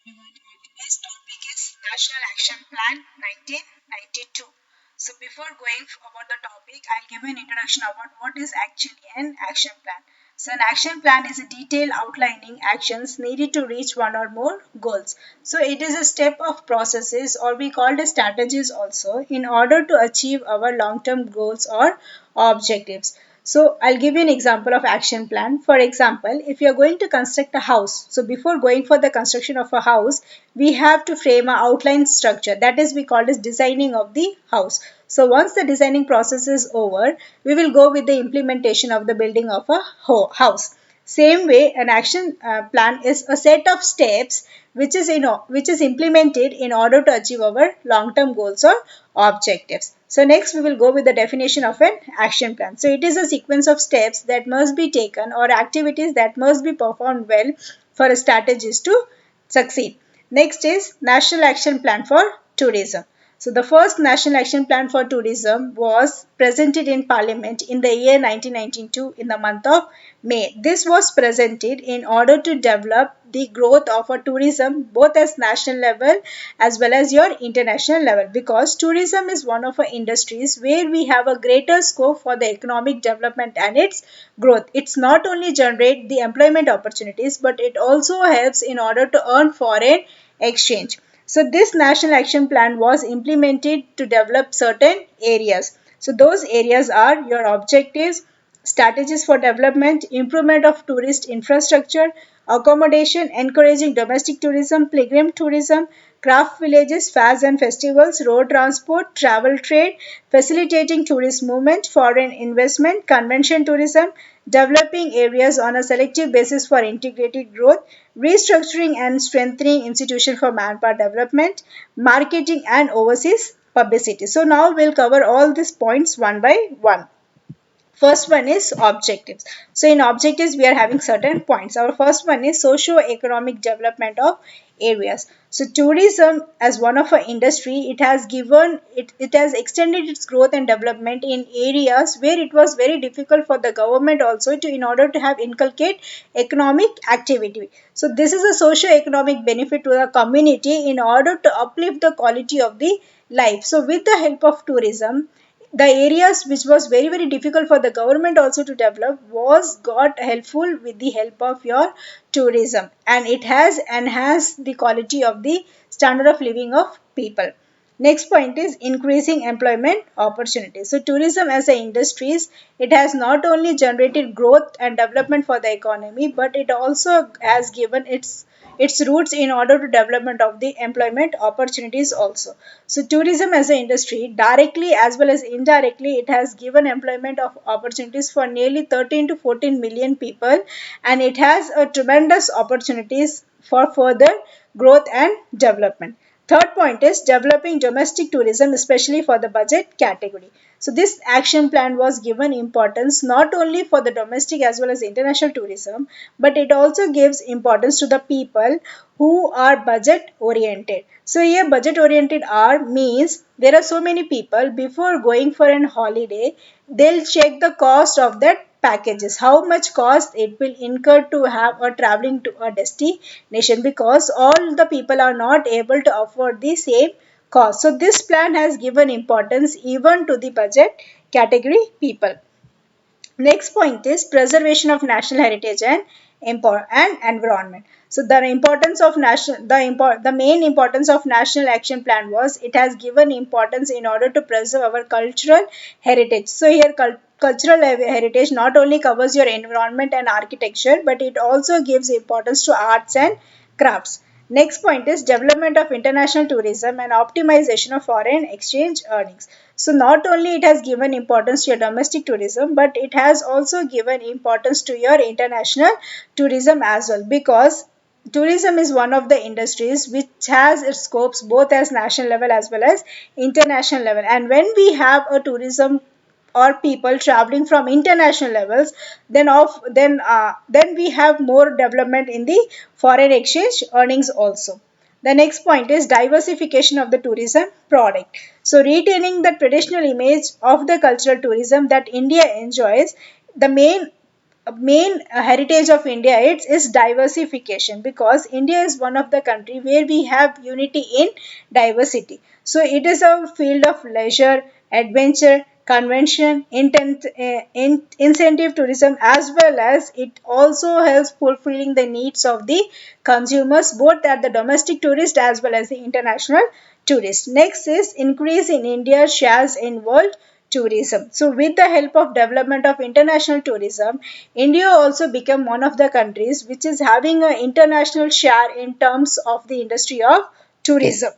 Today's topic is National Action Plan 1992. So before going about the topic, I'll give an introduction about what is actually an action plan. So an action plan is a detail outlining actions needed to reach one or more goals. So it is a step of processes or we call it strategies also in order to achieve our long-term goals or objectives. So I'll give you an example of action plan. For example, if you're going to construct a house, so before going for the construction of a house, we have to frame a outline structure. That is we call as designing of the house. So once the designing process is over, we will go with the implementation of the building of a house. Same way, an action plan is a set of steps which is implemented in order to achieve our long-term goals or objectives. So next we will go with the definition of an action plan. So it is a sequence of steps that must be taken or activities that must be performed well for a strategist to succeed. Next is National Action Plan for Tourism. So the first National Action Plan for Tourism was presented in Parliament in the year 1992 in the month of May. This was presented in order to develop the growth of a tourism both as national level as well as your international level, because tourism is one of our industries where we have a greater scope for the economic development and its growth. It's not only generate the employment opportunities but it also helps in order to earn foreign exchange. So this national action plan was implemented to develop certain areas. So those areas are your objectives, strategies for development, improvement of tourist infrastructure, accommodation, encouraging domestic tourism, pilgrim tourism, craft villages, fairs and festivals, road transport, travel trade, facilitating tourist movement, foreign investment, convention tourism, developing areas on a selective basis for integrated growth, restructuring and strengthening institution for manpower development, marketing and overseas publicity. So now we'll cover all these points one by one. First one is objectives. So in objectives, we are having certain points. Our first one is socio-economic development of areas. So tourism as one of our industry, it has extended its growth and development in areas where it was very difficult for the government also to in order to have inculcate economic activity. So this is a socio-economic benefit to the community in order to uplift the quality of the life. So with the help of tourism, the areas which was very difficult for the government also to develop was got helpful with the help of your tourism, and it has enhanced the quality of the standard of living of people. Next point is increasing employment opportunities. So tourism as a industries, it has not only generated growth and development for the economy, but it also has given its roots in order to development of the employment opportunities also. So tourism as an industry directly as well as indirectly, it has given employment of opportunities for nearly 13 to 14 million people, and it has a tremendous opportunities for further growth and development. Third point is developing domestic tourism, especially for the budget category. So this action plan was given importance not only for the domestic as well as international tourism, but it also gives importance to the people who are budget oriented. So here budget oriented are means there are so many people before going for an holiday, they'll check the cost of that packages, how much cost it will incur to have a traveling to a destination, because all the people are not able to afford the same cost. So this plan has given importance even to the budget category people. Next point is preservation of national heritage and environment. So the importance of the main importance of national action plan was it has given importance in order to preserve our cultural heritage. So here cultural heritage not only covers your environment and architecture, but it also gives importance to arts and crafts. Next point is development of international tourism and optimization of foreign exchange earnings. So not only it has given importance to your domestic tourism, but it has also given importance to your international tourism as well, because tourism is one of the industries which has its scopes both as national level as well as international level. And when we have a tourism or people traveling from international levels, then we have more development in the foreign exchange earnings also. The next point is diversification of the tourism product. So retaining the traditional image of the cultural tourism that India enjoys, the main main heritage of India is diversification, because India is one of the country where we have unity in diversity. So it is a field of leisure, adventure, convention, incentive tourism, as well as it also helps fulfilling the needs of the consumers, both at the domestic tourist as well as the international tourist. Next is increase in India's shares in world tourism. So with the help of development of international tourism, India also became one of the countries which is having an international share in terms of the industry of tourism.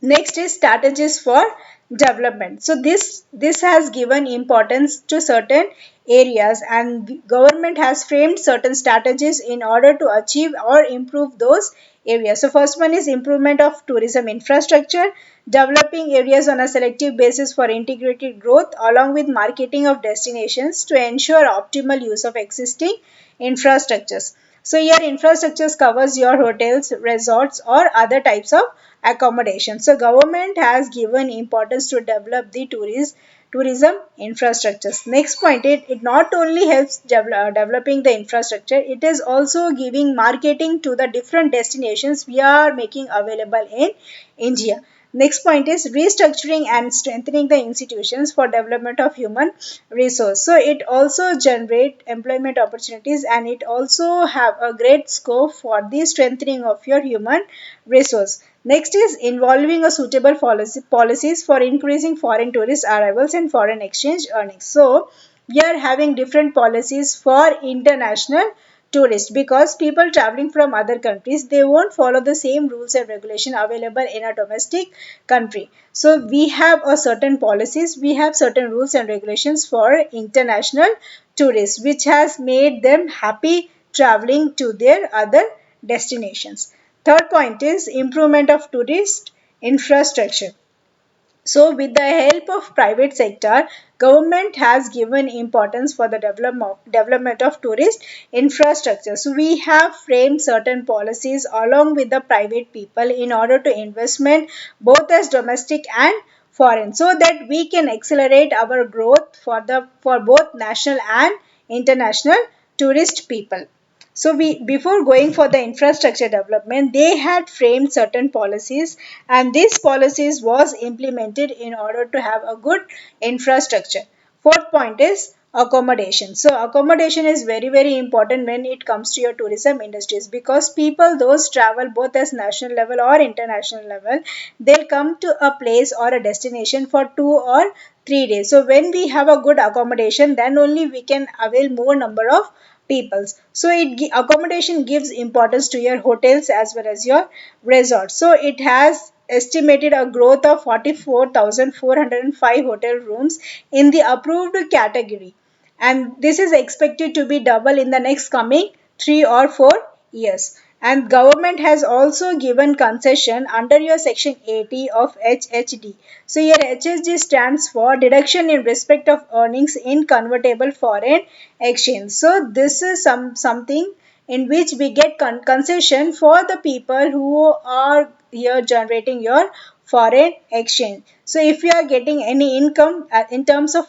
Next is strategies for development. So this has given importance to certain areas, and government has framed certain strategies in order to achieve or improve those areas. So first one is improvement of tourism infrastructure, developing areas on a selective basis for integrated growth, along with marketing of destinations to ensure optimal use of existing infrastructures. So here infrastructures covers your hotels, resorts or other types of accommodation. So government has given importance to develop the tourism infrastructures. Next point, it not only helps developing the infrastructure, it is also giving marketing to the different destinations we are making available in India. Next point is restructuring and strengthening the institutions for development of human resource. So it also generate employment opportunities, and it also have a great scope for the strengthening of your human resource. Next is involving a suitable policies for increasing foreign tourist arrivals and foreign exchange earnings. So we are having different policies for international tourists, because people traveling from other countries, they won't follow the same rules and regulation available in a domestic country. So we have a certain policies, we have certain rules and regulations for international tourists, which has made them happy traveling to their other destinations. Third point is improvement of tourist infrastructure. So with the help of private sector, government has given importance for the development of tourist infrastructure. So we have framed certain policies along with the private people in order to investment both as domestic and foreign, so that we can accelerate our growth for both national and international tourist people. So we, before going for the infrastructure development, they had framed certain policies, and these policies was implemented in order to have a good infrastructure. Fourth point is accommodation. So accommodation is very important when it comes to your tourism industries, because people those travel both as national level or international level, they'll come to a place or a destination for 2 or 3 days. So when we have a good accommodation, then only we can avail more number of peoples. So accommodation gives importance to your hotels as well as your resorts. So it has estimated a growth of 44,405 hotel rooms in the approved category, and this is expected to be double in the next coming 3 or 4 years. And government has also given concession under your section 80 of HHD. So your HHD stands for deduction in respect of earnings in convertible foreign exchange. So this is something in which we get concession for the people who are here generating your foreign exchange. So if you are getting any income in terms of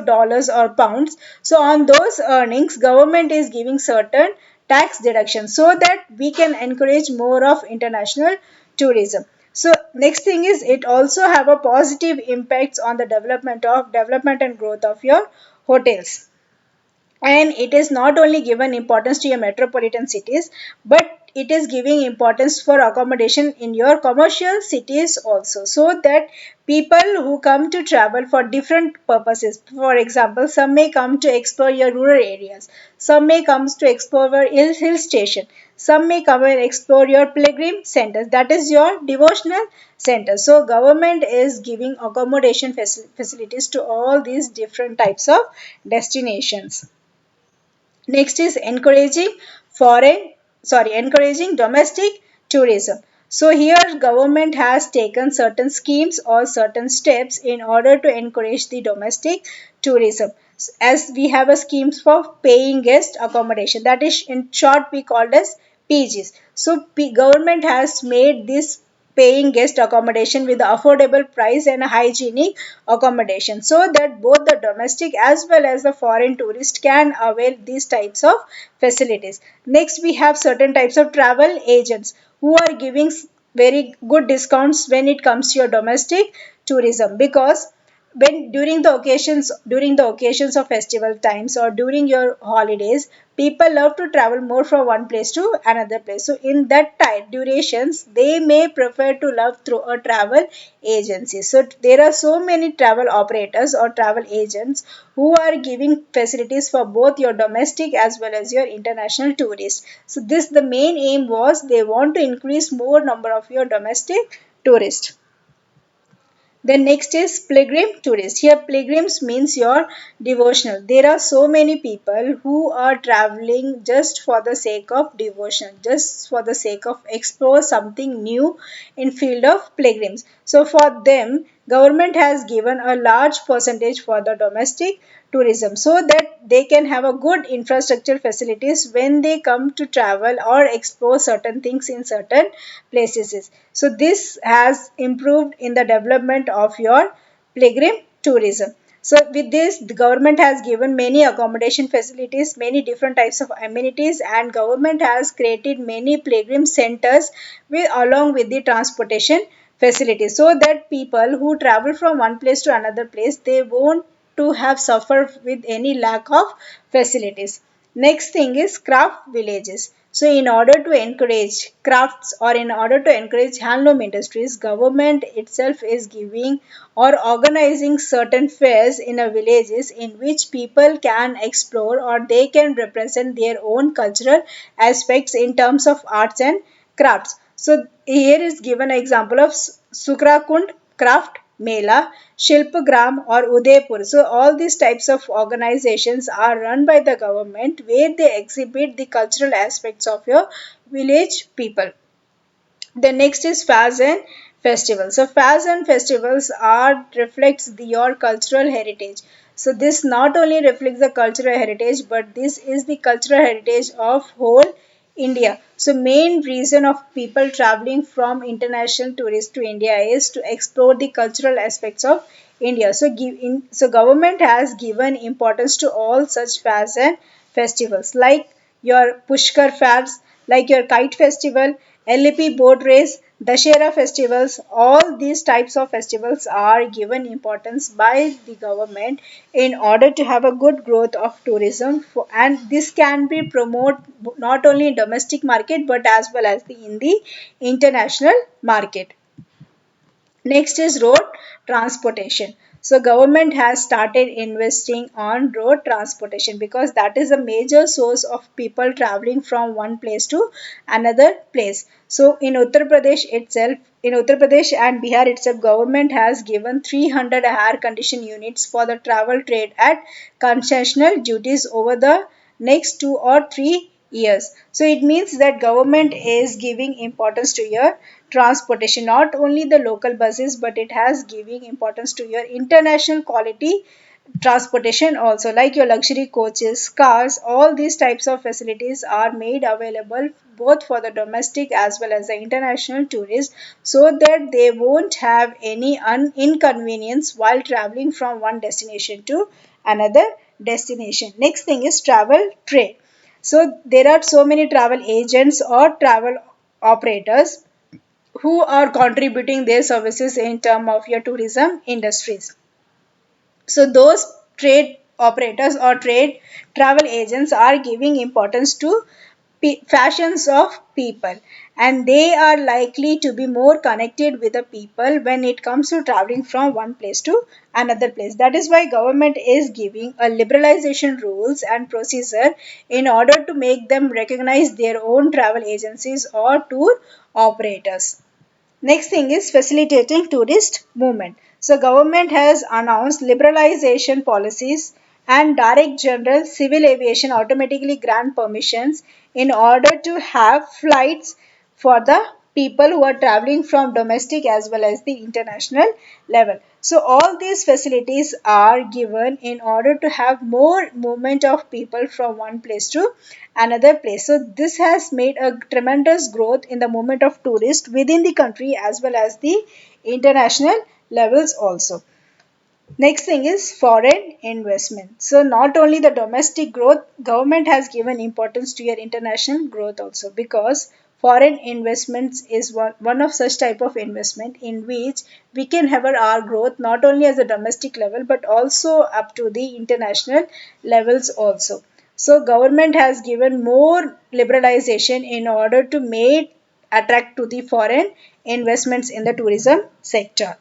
dollars or pounds, so on those earnings government is giving certain tax deductions, so that we can encourage more of international tourism. So next thing is it also have a positive impacts on the development and growth of your hotels. And it is not only given importance to your metropolitan cities, but it is giving importance for accommodation in your commercial cities also, so that people who come to travel for different purposes, for example, some may come to explore your rural areas, some may comes to explore your hill station, some may come and explore your pilgrim centers, that is your devotional center. So government is giving accommodation facilities to all these different types of destinations. Next is encouraging domestic tourism. So here government has taken certain schemes or certain steps in order to encourage the domestic tourism. As we have a schemes for paying guest accommodation, that is in short we called as PGs. So government has made this paying guest accommodation with affordable price and hygienic accommodation, so that both the domestic as well as the foreign tourist can avail these types of facilities. Next, we have certain types of travel agents who are giving very good discounts when it comes to your domestic tourism, because when during the occasions of festival times or during your holidays, people love to travel more from one place to another place. So in that time durations, they may prefer to love through a travel agency. So there are so many travel operators or travel agents who are giving facilities for both your domestic as well as your international tourists. So this, the main aim was they want to increase more number of your domestic tourists. Then next is pilgrim tourist. Here pilgrims means your devotional. There are so many people who are traveling just for the sake of devotion, just for the sake of explore something new in field of pilgrims. So for them, government has given a large percentage for the domestic tourism, so that they can have a good infrastructure facilities when they come to travel or explore certain things in certain places. So this has improved in the development of your pilgrim tourism. So with this, the government has given many accommodation facilities, many different types of amenities, and government has created many pilgrim centers along with the transportation facilities, so that people who travel from one place to another place, they won't to have suffered with any lack of facilities. Next thing is craft villages. So in order to encourage crafts or in order to encourage handloom industries, government itself is giving or organizing certain fairs in a villages in which people can explore or they can represent their own cultural aspects in terms of arts and crafts. So here is given an example of Sukrakund Craft Mela, Shilpagram or Udaipur. So all these types of organizations are run by the government where they exhibit the cultural aspects of your village people. The next is fairs and festivals. So fairs and festivals are reflects your cultural heritage. So this not only reflects the cultural heritage, but this is the cultural heritage of whole India. So main reason of people traveling from international tourists to India is to explore the cultural aspects of India. So government has given importance to all such fairs and festivals like your Pushkar fairs, like your kite festival, LEP boat race, Dashera festivals. All these types of festivals are given importance by the government in order to have a good growth of tourism and this can be promoted not only in domestic market but as well as in the international market. Next is road transportation. So government has started investing on road transportation because that is a major source of people traveling from one place to another place. So in Uttar Pradesh and Bihar itself, government has given 300 air condition units for the travel trade at concessional duties over the next 2 or 3 years. So it means that government is giving importance to your transportation, not only the local buses, but it has giving importance to your international quality transportation also, like your luxury coaches, cars. All these types of facilities are made available both for the domestic as well as the international tourists, so that they won't have any inconvenience while traveling from one destination to another destination. Next thing is travel trade. So there are so many travel agents or travel operators who are contributing their services in term of your tourism industries. So those trade operators or trade travel agents are giving importance to fashions of people, and they are likely to be more connected with the people when it comes to traveling from one place to another place. That is why government is giving a liberalization rules and procedure in order to make them recognize their own travel agencies or tour operators. Next thing is facilitating tourist movement. So government has announced liberalization policies and direct general civil aviation automatically grant permissions in order to have flights for the people who are traveling from domestic as well as the international level. So all these facilities are given in order to have more movement of people from one place to another place. So this has made a tremendous growth in the movement of tourists within the country as well as the international levels also. Next thing is foreign investment. So not only the domestic growth, government has given importance to your international growth also, because foreign investments is one of such type of investment in which we can have our growth not only as a domestic level but also up to the international levels also. So government has given more liberalization in order to make attract to the foreign investments in the tourism sector.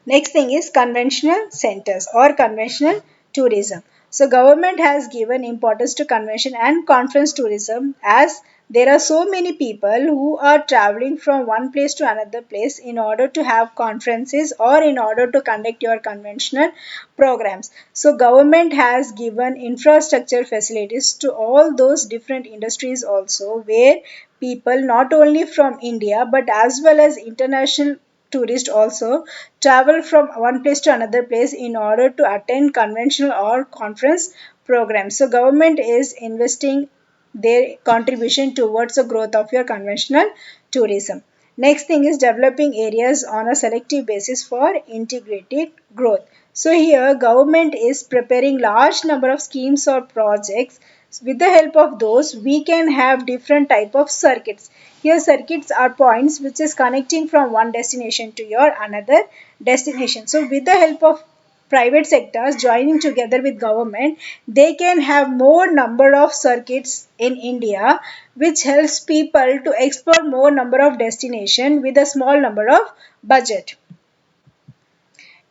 Next thing is conventional centers or conventional tourism. So government has given importance to convention and conference tourism, as there are so many people who are traveling from one place to another place in order to have conferences or in order to conduct your conventional programs. So government has given infrastructure facilities to all those different industries also, where people not only from India but as well as international tourists also travel from one place to another place in order to attend conventional or conference programs. So government is investing their contribution towards the growth of your conventional tourism. Next thing is developing areas on a selective basis for integrated growth. So here government is preparing large number of schemes or projects. With the help of those we can have different type of circuits. Here circuits are points which is connecting from one destination to your another destination. So with the help of private sectors joining together with government, they can have more number of circuits in India, which helps people to explore more number of destination with a small number of budget.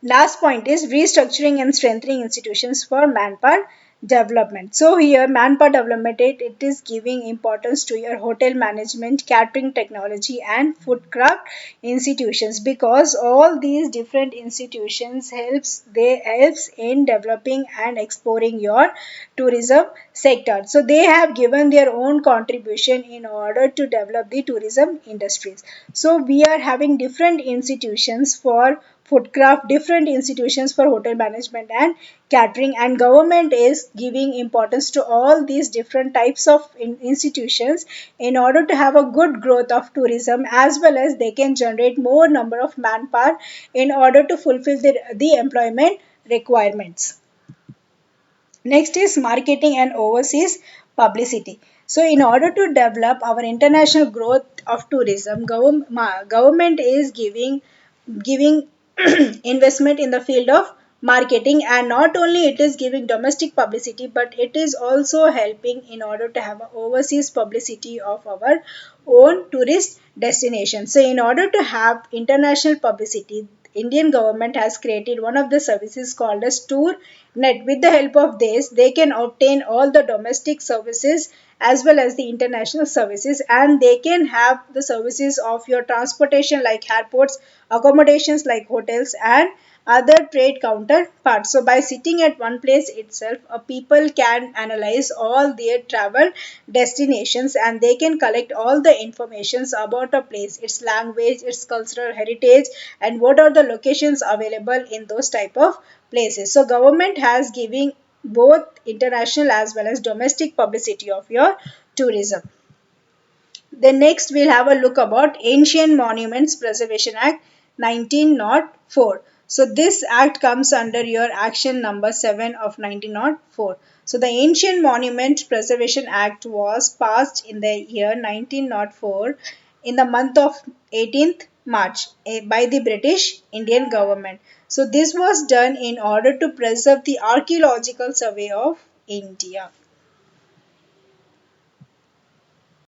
Last point is restructuring and strengthening institutions for manpower development. So here manpower development, it is giving importance to your hotel management, catering technology and food craft institutions, because all these different institutions helps in developing and exploring your tourism sector. So they have given their own contribution in order to develop the tourism industries. So we are having different institutions for foodcraft, different institutions for hotel management and catering, and government is giving importance to all these different types of institutions in order to have a good growth of tourism, as well as they can generate more number of manpower in order to fulfill the employment requirements. Next is marketing and overseas publicity. So in order to develop our international growth of tourism, government is giving investment in the field of marketing, and not only it is giving domestic publicity but it is also helping in order to have a overseas publicity of our own tourist destination. So in order to have international publicity, Indian government has created one of the services called as Tour Net. With the help of this, they can obtain all the domestic services as well as the international services, and they can have the services of your transportation like airports, accommodations like hotels and other trade counterparts. So by sitting at one place itself, people can analyze all their travel destinations, and they can collect all the informations about a place, its language, its cultural heritage, and what are the locations available in those type of places. So government has giving both international as well as domestic publicity of your tourism. Then next we'll have a look about Ancient Monuments Preservation Act 1904. So this act comes under your action number 7 of 1904. So the Ancient Monument Preservation Act was passed in the year 1904 in the month of 18th March by the British Indian government. So this was done in order to preserve the archaeological survey of India.